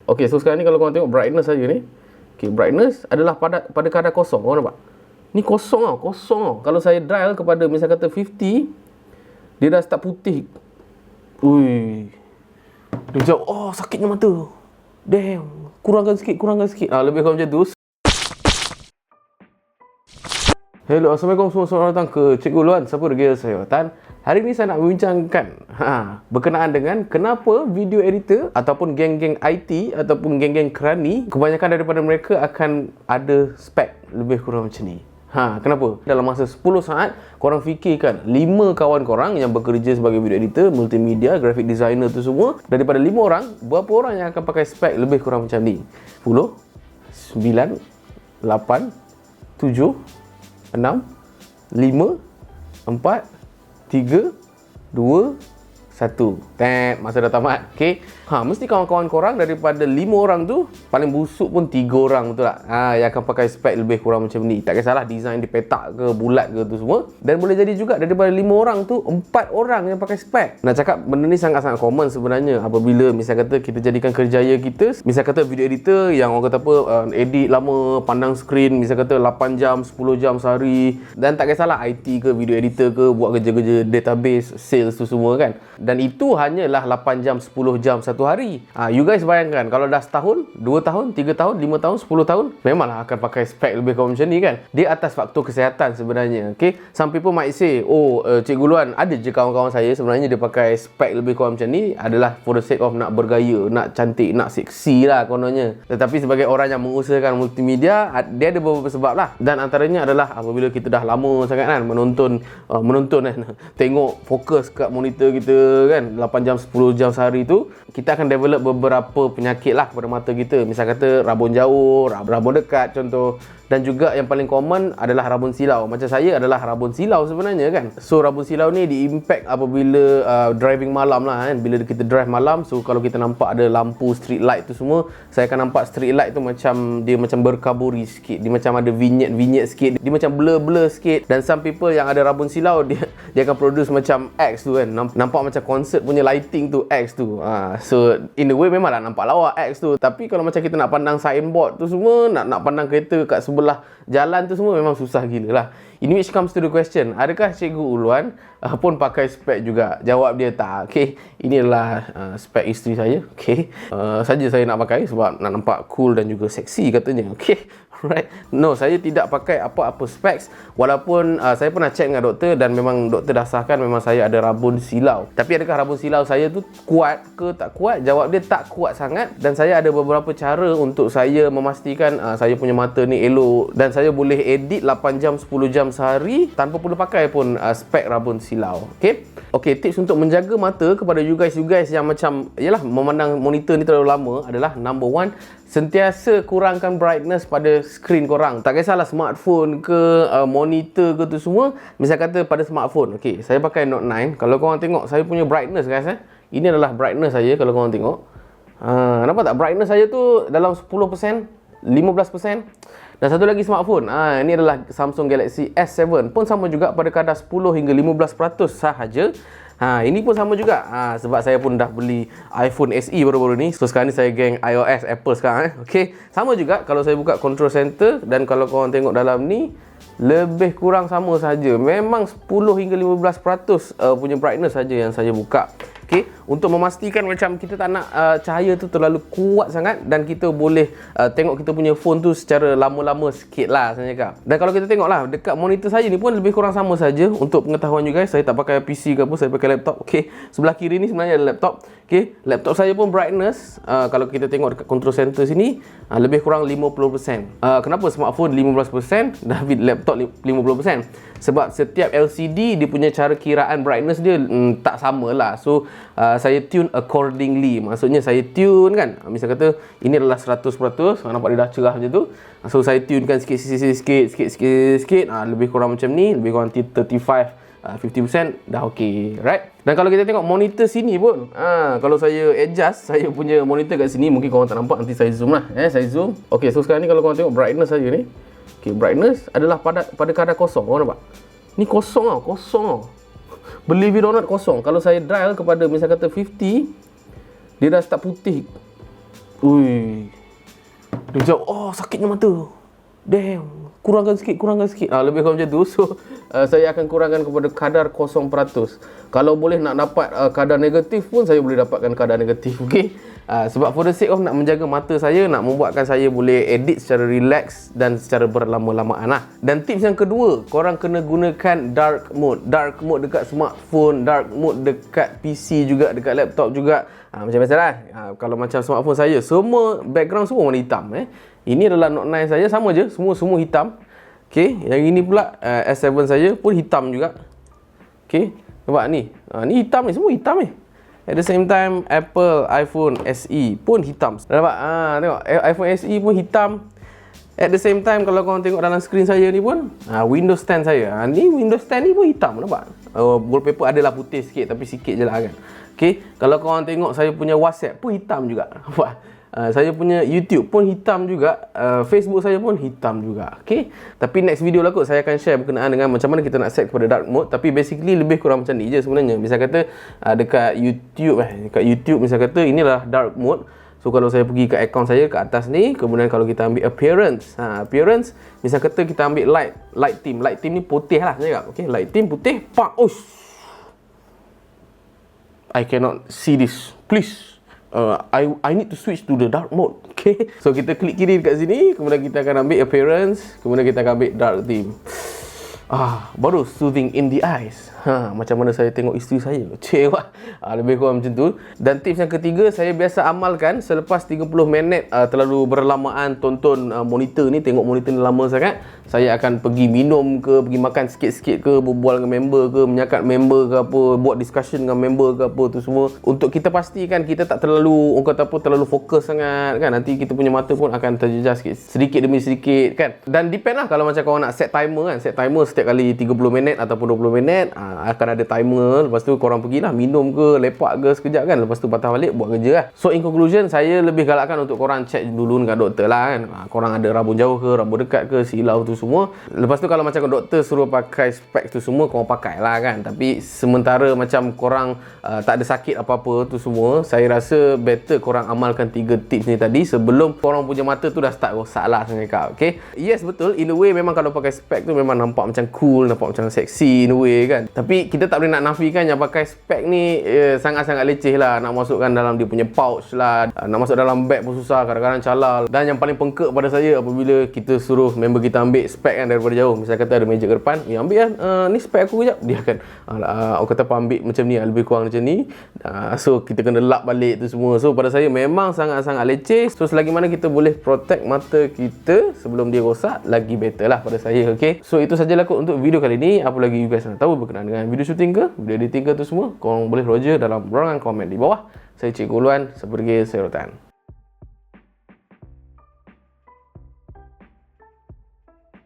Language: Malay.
Okay, so sekarang ni kalau korang tengok brightness saja ni. Okay, brightness adalah pada kadar kosong. Korang nampak? Ni kosong tau, kosong tau. Kalau saya dial kepada misal kata 50, dia dah start putih. Ui. Dia macam, oh sakitnya mata. Damn, kurangkan sikit. Lebih kurang macam tu. Hello, Assalamualaikum semua, selamat datang ke Cikgu Ulwan. Siapa regil saya? Tan. Hari ni saya nak membincangkan berkenaan dengan kenapa video editor ataupun geng-geng IT ataupun geng-geng kerani, kebanyakan daripada mereka akan ada spek lebih kurang macam ni. Kenapa? Dalam masa 10 saat, korang fikirkan 5 kawan korang yang bekerja sebagai video editor, multimedia, graphic designer tu semua. Daripada 5 orang, berapa orang yang akan pakai spek lebih kurang macam ni? 10, 9, 8, 7, 6, 5, 4, 3, 2, 1. Masa dah tamat. Okay. Mesti kawan-kawan korang daripada 5 orang tu, paling busuk pun 3 orang, betul tak? Yang akan pakai spek lebih kurang macam ni. Tak kisahlah design dia petak ke, bulat ke tu semua. Dan boleh jadi juga daripada 5 orang tu, 4 orang yang pakai spek. Nak cakap benda ni sangat-sangat common sebenarnya. Apabila misal kata kita jadikan kerjaya kita, misal kata video editor yang orang kata apa, edit lama, pandang skrin, misal kata 8 jam, 10 jam sehari. Dan tak kisahlah IT ke, video editor ke, buat kerja-kerja database, sales tu semua kan. Dan itu hanyalah 8 jam, 10 jam satu hari. You guys bayangkan kalau dah setahun, 2 tahun, 3 tahun, 5 tahun, 10 tahun, memanglah akan pakai spek lebih kurang macam ni kan. Dia atas faktor kesihatan sebenarnya. Okay? Some people might say, Cikgu Ulwan, ada je kawan-kawan saya sebenarnya dia pakai spek lebih kurang macam ni adalah for the sake of nak bergaya, nak cantik, nak seksi lah kononnya. Tetapi sebagai orang yang mengusahakan multimedia, dia ada beberapa sebab lah. Dan antaranya adalah apabila kita dah lama sangat kan menonton kan, tengok fokus kat monitor kita kan 8 jam 10 jam sehari tu, kita akan develop beberapa penyakit lah pada mata kita. Misal kata rabun jauh, rabun dekat contoh. Dan juga yang paling common adalah rabun silau. Macam saya adalah rabun silau sebenarnya kan. So rabun silau ni di-impact apabila driving malam lah kan. Bila kita drive malam, so kalau kita nampak ada lampu street light tu semua, saya akan nampak street light tu macam dia macam berkaburi sikit. Dia macam ada vignette sikit. Dia macam blur sikit. Dan some people yang ada rabun silau, dia akan produce macam X tu kan. Nampak macam concert punya lighting tu, X tu. So in the way memanglah nampak lawa X tu. Tapi kalau macam kita nak pandang signboard tu semua, nak pandang kereta kat sebelah jalan tu semua, memang susah gila lah. In which comes to the question, adakah Cikgu Ulwan pun pakai spek juga? Jawab dia tak. Okay, ini adalah spek isteri saya. Okay, saja saya nak pakai sebab nak nampak cool dan juga seksi katanya. Okay, right. No, saya tidak pakai apa-apa specs. Walaupun saya pernah check dengan doktor dan memang doktor dah sahkan memang saya ada rabun silau. Tapi adakah rabun silau saya tu kuat ke tak kuat? Jawab dia tak kuat sangat. Dan saya ada beberapa cara untuk saya memastikan saya punya mata ni elok. Dan saya boleh edit 8 jam 10 jam sehari tanpa perlu pakai pun spek rabun silau. Okay, tips untuk menjaga mata kepada you guys yang macam yalah memandang monitor ni terlalu lama adalah number 1, sentiasa kurangkan brightness pada skrin korang. Tak kisahlah smartphone ke, monitor ke tu semua. Misal kata pada smartphone, okay, saya pakai Note 9. Kalau korang tengok saya punya brightness guys, ini adalah brightness saya. Kalau korang tengok, nampak tak brightness saya tu dalam 10%, 15%. Dan satu lagi smartphone, ini adalah Samsung Galaxy S7, pun sama juga pada kadar 10 hingga 15% sahaja. Ini pun sama juga. Sebab saya pun dah beli iPhone SE baru-baru ni. So sekarang ni saya geng iOS, Apple sekarang. Okay, sama juga kalau saya buka control center. Dan kalau korang tengok dalam ni, lebih kurang sama saja. Memang 10 hingga 15% punya brightness saja yang saya buka. Okay, untuk memastikan macam kita tak nak cahaya tu terlalu kuat sangat dan kita boleh tengok kita punya phone tu secara lama-lama sikit lah saya cakap. Dan kalau kita tengok lah dekat monitor saya ni pun lebih kurang sama saja. Untuk pengetahuan you guys, saya tak pakai PC ke apa, saya pakai laptop. Okay, sebelah kiri ni sebenarnya ada laptop. Okay, laptop saya pun brightness kalau kita tengok dekat control center sini lebih kurang 50%. Kenapa smartphone 15% dan laptop 50%? Sebab setiap LCD dia punya cara kiraan brightness dia tak sama lah. So saya tune accordingly. Maksudnya saya tune kan, misal kata ini adalah 100%, nampak dia dah cerah macam tu. So saya tunekan sikit, lebih kurang macam ni, lebih kurang 35-50% dah okey, right? Dan kalau kita tengok monitor sini pun, kalau saya adjust saya punya monitor kat sini, mungkin korang tak nampak, nanti saya zoom lah. Saya zoom. Okey, so sekarang ni kalau korang tengok brightness saja ni. Okay, brightness adalah pada kadar kosong. Korang nampak? Ni kosong tau, kosong tau. Believe it or not, kosong. Kalau saya dial kepada misal kata 50, dia dah start putih. Ui. Dia macam, oh sakitnya mata. Damn, kurangkan sikit. Lebih kurang macam tu. So, saya akan kurangkan kepada kadar 0%. Kalau boleh nak dapat kadar negatif pun, saya boleh dapatkan kadar negatif, okey? Sebab for the sake of nak menjaga mata saya, nak membuatkan saya boleh edit secara relax dan secara berlama-lamaan lah. Dan tips yang kedua, korang kena gunakan dark mode. Dark mode dekat smartphone, dark mode dekat PC juga, dekat laptop juga. Macam biasalah, kalau macam smartphone saya, semua background semua warna hitam. Ini adalah Note 9 saya, sama je, semua hitam. Okey, yang ini pula S7 saya pun hitam juga. Okey, nampak ni. Ni hitam ni, semua hitam ni. At the same time, Apple iPhone SE pun hitam. Nampak? Tengok, iPhone SE pun hitam. At the same time, kalau korang tengok dalam skrin saya ni pun, Windows 10 saya. Ni Windows 10 ni pun hitam, nampak? Wallpaper adalah putih sikit, tapi sikit je lah kan. Okey, kalau korang tengok saya punya WhatsApp pun hitam juga. Nampak? Saya punya YouTube pun hitam juga, Facebook saya pun hitam juga. Okay? Tapi next video lah kot saya akan share berkenaan dengan macam mana kita nak set kepada dark mode. Tapi basically lebih kurang macam ni je sebenarnya. Misal kata dekat YouTube misal kata inilah dark mode. So kalau saya pergi ke akaun saya ke atas ni, kemudian kalau kita ambil appearance, misal kata kita ambil light theme ni putih lah saya cakap. Okay? Light theme putih, pak, I cannot see this, please. I need to switch to the dark mode. Okay, so kita klik kiri dekat sini, kemudian kita akan ambil appearance, kemudian kita akan ambil dark theme. Baru soothing in the eyes. Macam mana saya tengok isteri saya. Cewah. Lebih kurang macam tu. Dan tips yang ketiga, saya biasa amalkan selepas 30 minit terlalu berlamaan tonton monitor ni, tengok monitor ni lama sangat, saya akan pergi minum ke, pergi makan sikit-sikit ke, berbual dengan member ke, menyakat member ke apa, buat discussion dengan member ke apa tu semua, untuk kita pastikan kita tak terlalu, orang kata apa, terlalu fokus sangat kan. Nanti kita punya mata pun akan terjejas sedikit demi sedikit kan. Dan depend lah, kalau macam korang nak set timer kan, set timer setiap kali 30 minit ataupun 20 minit, akan ada timer. Lepas tu korang pergilah minum ke, lepak ke sekejap kan, lepas tu patah balik buat kerja lah. So in conclusion, saya lebih galakkan untuk korang check dulu dengan doktor lah kan. Korang ada rambut jauh ke, rambut dekat ke, silau tu semua. Lepas tu kalau macam doktor suruh pakai spek tu semua, korang pakai lah kan. Tapi sementara macam korang tak ada sakit apa-apa tu semua, saya rasa better korang amalkan 3 tips ni tadi sebelum korang punya mata tu dah start rosak lah saya cakap. Okay, yes betul, in a way memang kalau pakai spek tu memang nampak macam cool, nampak macam seksi in a way kan. Tapi kita tak boleh nak nafikan yang pakai spek ni sangat-sangat leceh lah. Nak masukkan dalam dia punya pouch lah, nak masuk dalam bag pun susah, kadang-kadang calal. Dan yang paling pengkek pada saya apabila kita suruh member kita ambil spek kan daripada jauh. Misal kata ada meja ke depan, ambil kan, ni spek aku kejap. Dia akan orang kata apa, ambil macam ni, lebih kurang macam ni. So kita kena lap balik tu semua. So pada saya memang sangat-sangat leceh. So selagi mana kita boleh protect mata kita sebelum dia rosak, lagi better lah pada saya. Okay, so itu sajalah kot untuk video kali ni. Apa lagi you guys nak tahu berkenaan dengan video shooting ke, video editing ke tu semua, korang boleh roger dalam ruangan komen di bawah. Saya Cikgu Ulwan, seperti serotan.